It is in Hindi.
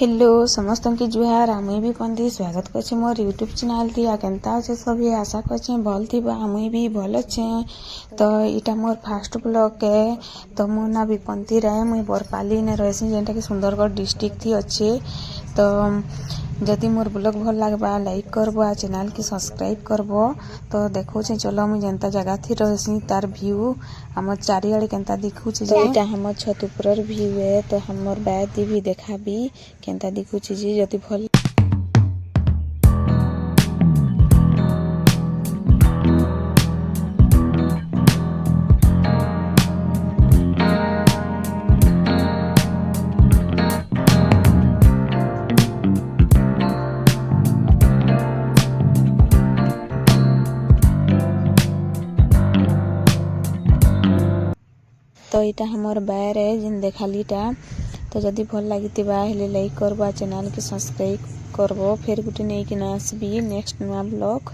हेलो समस्त की जुहार आमुई भी पंथी स्वागत करछे मोर यूट्यूब चैनल थी आ केनता अच्छे सभी आशा करछे भल थी आमुई भी भल अच्छे। तो इटा मोर फास्ट ब्लॉग है। तो मो ना भी पंथी रहे मुई बरपाली ने रहसी जेनटा कि सुंदरगढ़ डिस्ट्रिक्ट थी अच्छे। तो जदि मोर ब्लॉग भल लागबा लाइक करबो आ चैनल की सब्सक्राइब करबो। तो देखो चलो मुई जेनता जगह थी रहसी तार व्यू हमर चारिआडे केनता दिखुछि जे एटा हमर छत ऊपर व्यू है। तो हमर बैद भी देखाबी केनता दिखुछि जे जदि भल तो इटा हमर बैर है जिन देखालीटा। तो जदि भल लागितिबा हेले लाइक करबो चैनल के सब्सक्राइब करबो। फिर गुटे नै कि आसबी नेक्स्ट नुआ ब्लॉग।